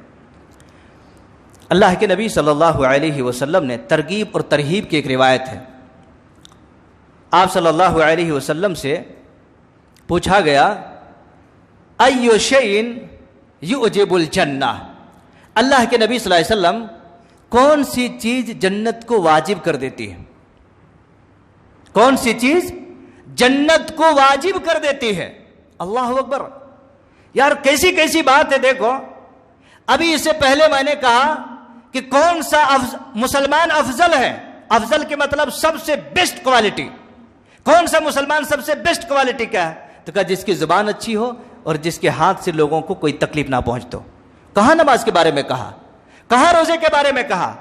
اللہ کے نبی صلی اللہ علیہ وسلم نے ترغیب اور ترہیب کی ایک روایت ہے. آپ صلی اللہ علیہ وسلم سے پوچھا گیا ایو شیء یعجب الجنہ، اللہ کے نبی صلی اللہ علیہ وسلم کون سی چیز جنت کو واجب کر دیتی ہے؟ کون سی چیز جنت کو واجب کر دیتی ہے؟ اللہ اکبر. یار کیسی کیسی بات ہے. دیکھو ابھی اس سے پہلے میں نے کہا کہ کون سا مسلمان افضل ہے. افضل کے مطلب سب سے بیسٹ کوالٹی. کون سا مسلمان سب سے بیسٹ کوالٹی کا ہے؟ تو کہا جس کی زبان اچھی ہو اور جس کے ہاتھ سے لوگوں کو کوئی تکلیف نہ پہنچ. کہاں نماز کے بارے میں کہا، کہاں روزے کے بارے میں کہا.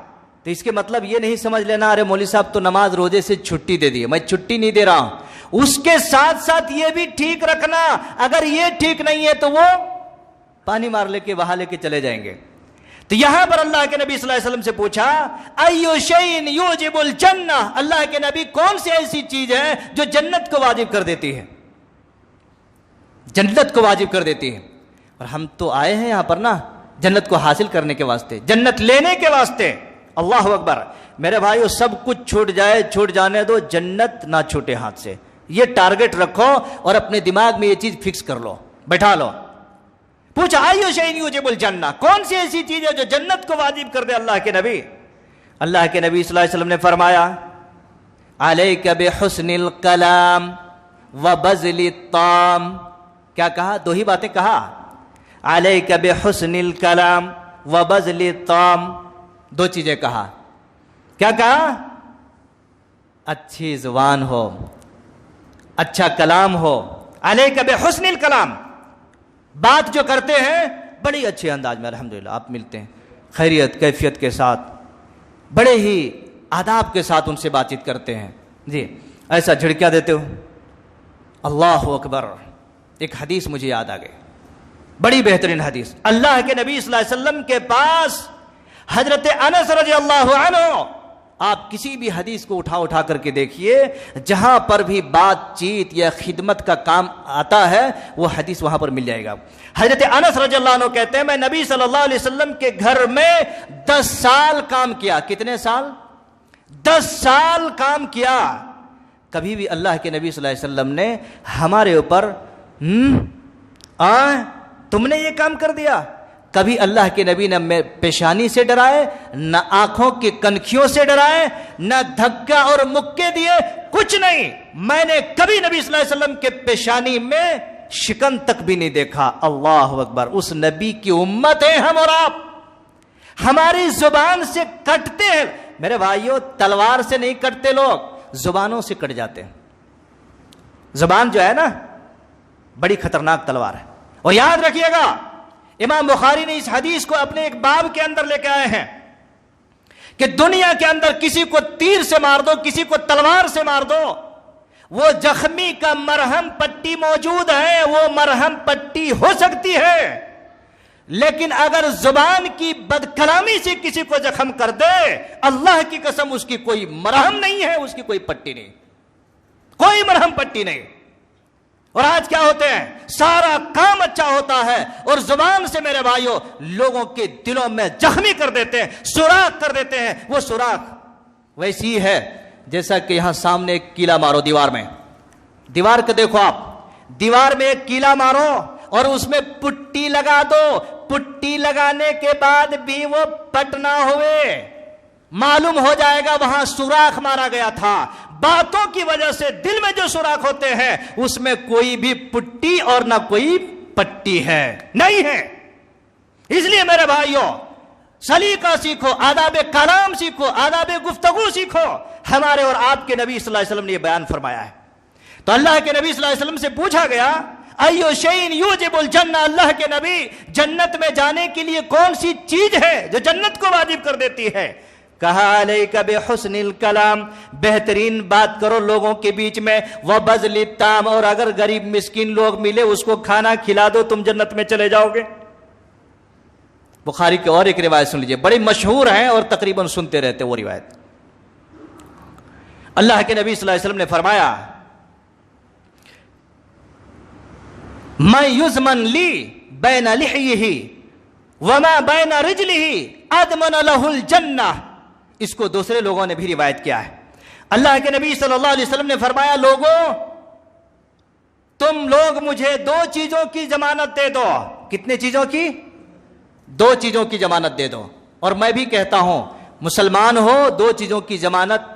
تو اس کے مطلب یہ نہیں سمجھ لینا ارے مولوی صاحب تو نماز روزے سے چھٹی دے دی. میں چھٹی نہیں دے رہا ہوں، اس کے ساتھ ساتھ یہ بھی ٹھیک رکھنا، اگر یہ ٹھیک نہیں ہے تو وہ پانی مار لے کے وہاں لے کے چلے جائیں گے. تو یہاں پر اللہ کے نبی صلی اللہ علیہ وسلم سے پوچھا ایو شیء یوجب الجنہ، اللہ کے نبی کون سی ایسی چیز ہے جو جنت کو واجب کر دیتی ہے؟ جنت کو واجب کر دیتی ہے. اور ہم تو آئے ہیں یہاں پر نا جنت کو حاصل کرنے کے واسطے، جنت لینے کے واسطے. اللہ اکبر. میرے بھائیو سب کچھ چھوٹ جائے، چھوٹ جانے دو، جنت نہ چھوٹے ہاتھ سے. یہ ٹارگٹ رکھو اور اپنے دماغ میں یہ چیز فکس کر لو، بیٹھا لو. پوچھا ایو شیء یوجب الجنہ، کون سی ایسی چیز ہے جو جنت کو واجب کر دے اللہ کے نبی؟ اللہ کے نبی صلی اللہ علیہ وسلم نے فرمایا علیک بحسن الکلام وبذل الطعام. کیا کہا؟ دو ہی باتیں کہا. علیک بحسن الکلام وبذل الطعام، دو چیزیں کہا. کیا کہا؟ اچھی زبان ہو، اچھا کلام ہو. علیک بحسن الکلام، بات جو کرتے ہیں بڑی اچھے انداز میں، الحمدللہ آپ ملتے ہیں خیریت کیفیت کے ساتھ، بڑے ہی آداب کے ساتھ ان سے بات چیت کرتے ہیں. جی ایسا جھڑکیاں دیتے ہو. اللہ اکبر. ایک حدیث مجھے یاد آ گئی، بڑی بہترین حدیث. اللہ کے نبی صلی اللہ علیہ وسلم کے پاس حضرت انس رضی اللہ عنہ، آپ کسی بھی حدیث کو اٹھا کر کے دیکھیے، جہاں پر بھی بات چیت یا خدمت کا کام آتا ہے وہ حدیث وہاں پر مل جائے گا. حضرت انس رضی اللہ عنہ کہتے ہیں میں نبی صلی اللہ علیہ وسلم کے گھر میں 10 سال کام کیا. کتنے سال؟ 10 سال کام کیا. کبھی بھی اللہ کے نبی صلی اللہ علیہ وسلم نے ہمارے اوپر تم نے یہ کام کر دیا، کبھی اللہ کے نبی نہ پیشانی سے ڈرائے، نہ آنکھوں کی کنکھیوں سے ڈرائے، نہ دھکا اور مکے دیے، کچھ نہیں. میں نے کبھی نبی صلی اللہ علیہ وسلم کے پیشانی میں شکن تک بھی نہیں دیکھا. اللہ اکبر. اس نبی کی امت ہیں ہم اور آپ. ہماری زبان سے کٹتے ہیں میرے بھائیوں، تلوار سے نہیں کٹتے لوگ، زبانوں سے کٹ جاتے ہیں. زبان جو ہے نا بڑی خطرناک تلوار ہے. اور یاد رکھیے گا امام بخاری نے اس حدیث کو اپنے ایک باب کے اندر لے کے آئے ہیں کہ دنیا کے اندر کسی کو تیر سے مار دو، کسی کو تلوار سے مار دو، وہ زخمی کا مرہم پٹی موجود ہے، وہ مرہم پٹی ہو سکتی ہے، لیکن اگر زبان کی بد کلامی سے کسی کو زخم کر دے، اللہ کی قسم اس کی کوئی مرہم نہیں ہے، اس کی کوئی پٹی نہیں، کوئی مرہم پٹی نہیں۔ اور آج کیا ہوتے ہیں، سارا کام اچھا ہوتا ہے اور زبان سے میرے بھائیوں لوگوں کے دلوں میں زخمی کر دیتے ہیں، سوراخ کر دیتے ہیں۔ وہ سوراخ ویسی ہے جیسا کہ یہاں سامنے ایک کیلا مارو دیوار میں، دیوار کو دیکھو آپ، دیوار میں ایک کیلا مارو اور اس میں پٹی لگا دو، پٹی لگانے کے بعد بھی وہ پٹ نہ ہوئے، معلوم ہو جائے گا وہاں سوراخ مارا گیا تھا۔ باتوں کی وجہ سے دل میں جو سوراخ ہوتے ہیں اس میں کوئی بھی پٹی اور نہ کوئی پٹی ہے، نہیں ہے۔ اس لیے میرے بھائیوں سلیقہ سیکھو، آداب کلام سیکھو، آداب گفتگو سیکھو۔ ہمارے اور آپ کے نبی صلی اللہ علیہ وسلم نے یہ بیان فرمایا ہے۔ تو اللہ کے نبی صلی اللہ علیہ وسلم سے پوچھا گیا ایو شیء یوجب الجنہ، اللہ کے نبی جنت میں جانے کے لیے کون سی چیز ہے جو جنت کو واجب کر دیتی ہے؟ کہا علیک بحسن الکلام، بہترین بات کرو لوگوں کے بیچ میں، وبذل الطعام، اور اگر غریب مسکین لوگ ملے اس کو کھانا کھلا دو، تم جنت میں چلے جاؤ گے۔ بخاری کی اور ایک روایت سن لیجئے، بڑی مشہور ہیں اور تقریباً سنتے رہتے وہ روایت۔ اللہ کے نبی صلی اللہ علیہ وسلم نے فرمایا من یضمن لی بین لحیہ وما بین رجلہ اضمن لہ الجنہ، اس کو دوسرے لوگوں نے بھی روایت کیا ہے۔ اللہ کے نبی صلی اللہ علیہ وسلم نے فرمایا لوگوں تم لوگ مجھے دو چیزوں کی ضمانت دے دو۔ کتنے چیزوں کی؟ دو چیزوں کی ضمانت دے دو۔ اور میں بھی کہتا ہوں مسلمان ہو دو چیزوں کی ضمانت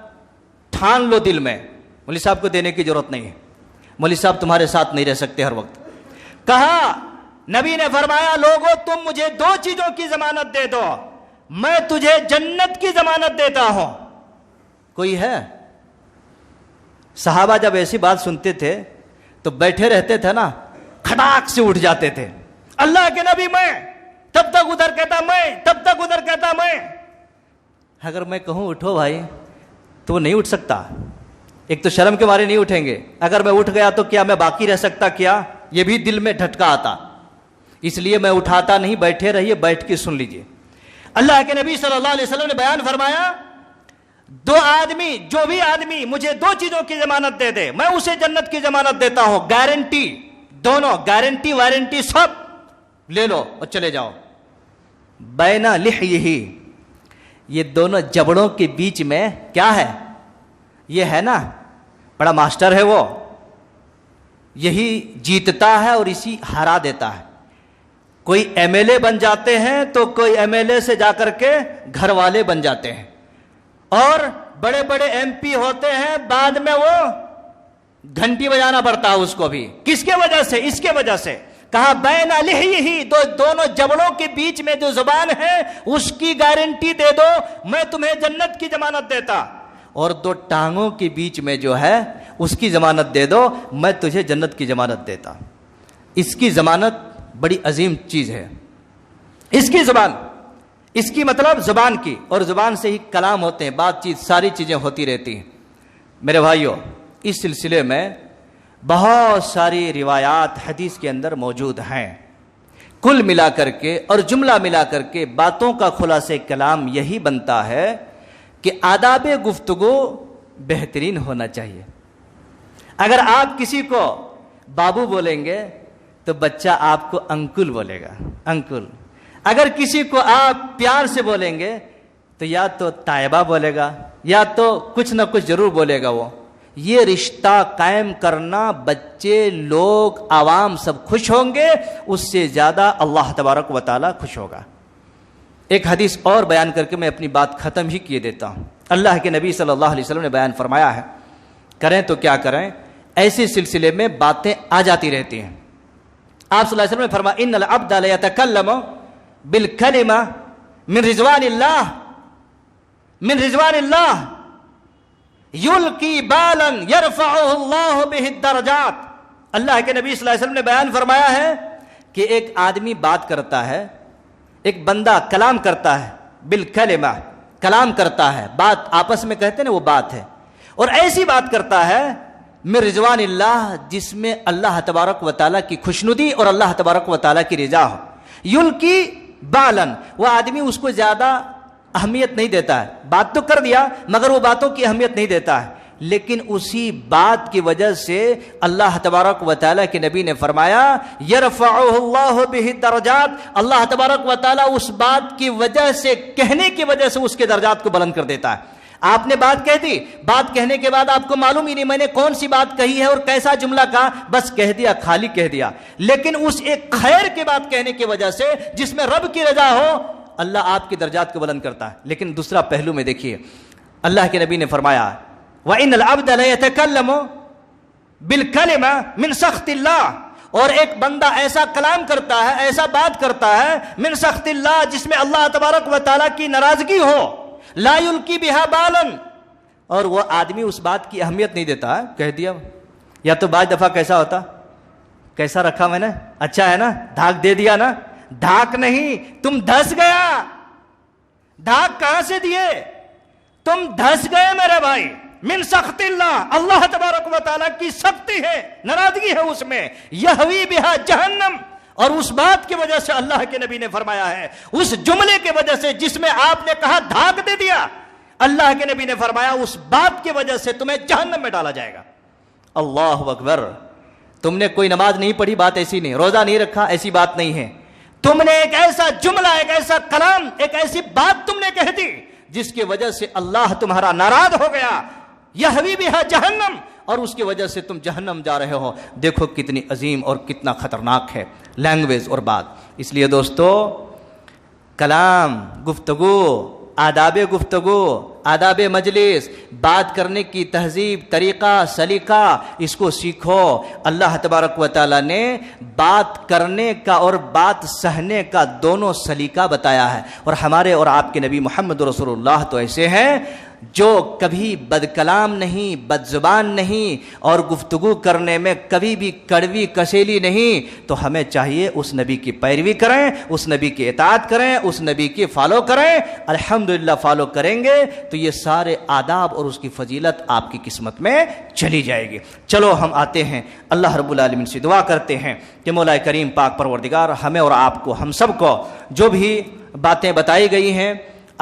ٹھان لو دل میں، مولوی صاحب کو دینے کی ضرورت نہیں ہے، مولوی صاحب تمہارے ساتھ نہیں رہ سکتے ہر وقت۔ کہا نبی نے فرمایا لوگوں تم مجھے دو چیزوں کی ضمانت دے دو، میں تجھے جنت کی ضمانت دیتا ہوں۔ کوئی ہے؟ صحابہ جب ایسی بات سنتے تھے تو بیٹھے رہتے تھے نا، کھٹاک سے اٹھ جاتے تھے۔ اللہ کے نبی میں، تب تک ادھر کہتا میں، تب تک ادھر کہتا میں۔ اگر میں کہوں اٹھو بھائی تو وہ نہیں اٹھ سکتا، ایک تو شرم کے مارے نہیں اٹھیں گے، اگر میں اٹھ گیا تو کیا میں باقی رہ سکتا؟ کیا یہ بھی دل میں جھٹکا آتا، اس لیے میں اٹھاتا نہیں، بیٹھے رہیے، بیٹھ کے سن لیجئے۔ اللہ کے نبی صلی اللہ علیہ وسلم نے بیان فرمایا دو آدمی، جو بھی آدمی مجھے دو چیزوں کی ضمانت دے دے میں اسے جنت کی ضمانت دیتا ہوں، گارنٹی، دونوں گارنٹی وارنٹی سب لے لو اور چلے جاؤ۔ بین لحیہ، یہ دونوں جبڑوں کے بیچ میں کیا ہے؟ یہ ہے نا بڑا ماسٹر ہے وہ، یہی جیتتا ہے اور اسی ہرا دیتا ہے۔ کوئی ایم ایل اے بن جاتے ہیں تو کوئی ایم ایل اے سے جا کر کے گھر والے بن جاتے ہیں، اور بڑے بڑے ایم پی ہوتے ہیں، بعد میں وہ گھنٹی بجانا پڑتا ہے اس کو بھی۔ کس کے وجہ سے؟ اس کے وجہ سے کہا بین لحیہ، دونوں جبڑوں کے بیچ میں جو زبان ہے اس کی گارنٹی دے دو، میں تمہیں جنت کی ضمانت دیتا، اور دو ٹانگوں کے بیچ میں جو ہے اس کی ضمانت دے دو، میں تجھے جنت کی ضمانت دیتا۔ اس کی ضمانت بڑی عظیم چیز ہے، اس کی زبان، اس کی مطلب زبان کی، اور زبان سے ہی کلام ہوتے ہیں، بات چیت ساری چیزیں ہوتی رہتی ہیں۔ میرے بھائیوں اس سلسلے میں بہت ساری روایات حدیث کے اندر موجود ہیں، کل ملا کر کے اور جملہ ملا کر کے باتوں کا خلاصہ کلام یہی بنتا ہے کہ آداب گفتگو بہترین ہونا چاہیے۔ اگر آپ کسی کو بابو بولیں گے تو بچہ آپ کو انکل بولے گا، انکل۔ اگر کسی کو آپ پیار سے بولیں گے تو یا تو طیبہ بولے گا یا تو کچھ نہ کچھ ضرور بولے گا وہ۔ یہ رشتہ قائم کرنا، بچے لوگ عوام سب خوش ہوں گے، اس سے زیادہ اللہ تبارک و تعالیٰ خوش ہوگا۔ ایک حدیث اور بیان کر کے میں اپنی بات ختم ہی کیے دیتا ہوں۔ اللہ کے نبی صلی اللہ علیہ وسلم نے بیان فرمایا ہے، کریں تو کیا کریں، ایسے سلسلے میں باتیں آ جاتی رہتی ہیں۔ آپ صلی اللہ علیہ وسلم نے فرمایا ان العبد لیتکلم بالکلمہ من رضوان اللہ، من رضوان اللہ یلقی بالا یرفعہ اللہ بہ الدرجات۔ اللہ کے نبی صلی اللہ علیہ وسلم نے بیان فرمایا ہے کہ ایک آدمی بات کرتا ہے، ایک بندہ کلام کرتا ہے، بالکلمہ، کلام کرتا ہے، بات آپس میں کہتے ہیں نا وہ بات ہے، اور ایسی بات کرتا ہے من رضوان اللہ جس میں اللہ تبارک و تعالیٰ کی خوشنودی اور اللہ تبارک و تعالیٰ کی رضا ہو. یلکی بالن، وہ آدمی اس کو زیادہ اہمیت نہیں دیتا ہے، بات تو کر دیا مگر وہ باتوں کی اہمیت نہیں دیتا ہے، لیکن اسی بات کی وجہ سے اللہ تبارک و تعالیٰ کے نبی نے فرمایا یرفعہ اللہ بہ درجات، اللہ تبارک و تعالیٰ اس بات کی وجہ سے، کہنے کی وجہ سے اس کے درجات کو بلند کر دیتا ہے. آپ نے بات کہہ دی، بات کہنے کے بعد آپ کو معلوم ہی نہیں میں نے کون سی بات کہی ہے اور کیسا جملہ کہا، بس کہہ دیا، خالی کہہ دیا، لیکن اس ایک خیر کی بات کہنے کی وجہ سے جس میں رب کی رضا ہو، اللہ آپ کی درجات کو بلند کرتا ہے. لیکن دوسرا پہلو میں دیکھیے، اللہ کے نبی نے فرمایا وَإِنَّ الْعَبْدَ لَيَتَكَلَّمُ بِالْكَلِمَةِ مِنْ سَخْطِ اللَّهِ، اور ایک بندہ ایسا کلام کرتا ہے، ایسا بات کرتا ہے من سخط اللہ جس میں اللہ تبارک و تعالیٰ کی ناراضگی ہو، لا یلکی بہا بالن، اور وہ آدمی اس بات کی اہمیت نہیں دیتا ہے، کہہ دیا. یا تو بعض دفعہ کیسا ہوتا، کیسا رکھا میں نے، اچھا ہے نا، دھاک دے دیا نا، دھاک نہیں، تم دھس گیا. دھاک کہاں سے دیے، تم دھس گئے میرے بھائی. من سخط اللہ، اللہ تبارک و تعالیٰ کی سختی ہے، ناراضگی ہے اس میں، یہوی بہا جہنم، اور اس بات کی وجہ سے اللہ کے نبی نے فرمایا ہے، اس جملے کی وجہ سے جس میں آپ نے کہا دھاک دے دیا، اللہ کے نبی نے فرمایا اس بات کی وجہ سے تمہیں جہنم میں ڈالا جائے گا. اللہ اکبر. تم نے کوئی نماز نہیں پڑھی، بات ایسی نہیں، روزہ نہیں رکھا، ایسی بات نہیں ہے، تم نے ایک ایسا جملہ، ایک ایسا کلام، ایک ایسی بات تم نے کہہ دی جس کی وجہ سے اللہ تمہارا ناراض ہو گیا، یہوی بہا جہنم، اور اس کی وجہ سے تم جہنم جا رہے ہو. دیکھو کتنی عظیم اور کتنا خطرناک ہے لینگویج اور بات. اس لیے دوستو، کلام، گفتگو، آداب گفتگو، آداب مجلس، بات کرنے کی تہذیب، طریقہ، سلیقہ، اس کو سیکھو. اللہ تبارک و تعالیٰ نے بات کرنے کا اور بات سہنے کا دونوں سلیقہ بتایا ہے، اور ہمارے اور آپ کے نبی محمد رسول اللہ تو ایسے ہیں جو کبھی بد کلام نہیں، بد زبان نہیں، اور گفتگو کرنے میں کبھی بھی کڑوی کسیلی نہیں. تو ہمیں چاہیے اس نبی کی پیروی کریں، اس نبی کی اطاعت کریں، اس نبی کی فالو کریں. الحمدللہ فالو کریں گے تو یہ سارے آداب اور اس کی فضیلت آپ کی قسمت میں چلی جائے گی. چلو ہم آتے ہیں اللہ رب العالمین سے دعا کرتے ہیں کہ مولا کریم پاک پروردگار ہمیں اور آپ کو، ہم سب کو جو بھی باتیں بتائی گئی ہیں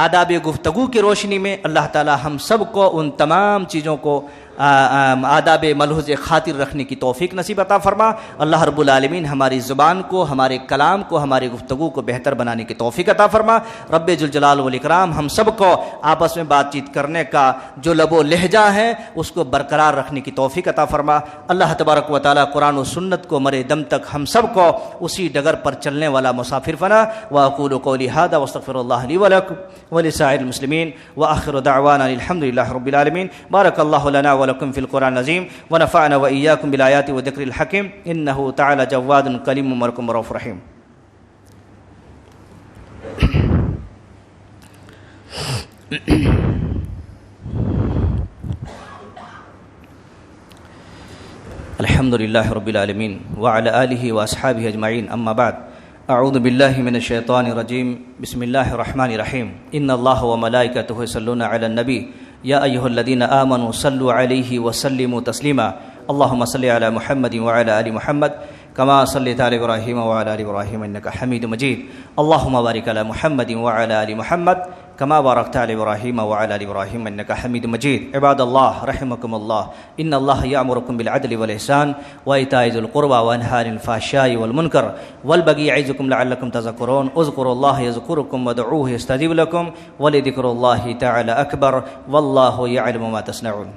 آداب گفتگو کی روشنی میں، اللہ تعالی ہم سب کو ان تمام چیزوں کو آداب ملحوظ خاطر رکھنے کی توفیق نصیب عطا فرما. اللہ رب العالمین ہماری زبان کو، ہمارے کلام کو، ہماری گفتگو کو بہتر بنانے کی توفیق عطا فرما. رب ذوالجلال والاکرام ہم سب کو آپس میں بات چیت کرنے کا جو لب و لہجہ ہے اس کو برقرار رکھنے کی توفیق عطا فرما. اللہ تبارک و تعالی قرآن و سنت کو مرے دم تک ہم سب کو اسی ڈگر پر چلنے والا مسافر فنا. واقول قولی ھذا واستغفر اللہ لی ولکم ولسائر المسلمین وآخر دعوانا الحمد للہ رب العالمین. بارک اللہ لنا ولكم في القرآن العظيم ونفعنا وإياكم بالآيات والذكر الحكيم إنه تعالى جواد كريم مركم رؤوف رحيم. الحمد لله رب العالمين وعلى آله وأصحابه أجمعين. أما بعد، أعوذ بالله من الشيطان الرجيم. بسم الله الرحمن الرحيم. إن الله وملائكته يصلون على النبي یا ایھا الذین آمنوا صلوا علیہ وسلموا تسلیما. اللهم صل علی محمد وعلی آل محمد کما صلیت علی ابراہیم وعلی آل ابراہیم انک حمید مجید. اللهم بارک علی محمد وعلی آل محمد کما بارکت علی ابراہیم وعلی آل ابراہیم انک حمید مجید. عباد اللہ رحمکم اللہ، ان اللہ یأمرکم بالعدل والاحسان وایتاء ذی القربى وینہی عن الفحشاء والمنکر والبغی یعظکم لعلکم تذکرون. اذکروا اللہ یذکرکم وادعوہ یستجب لکم ولذکر اللہ تعالی اکبر واللہ یعلم ما تصنعون.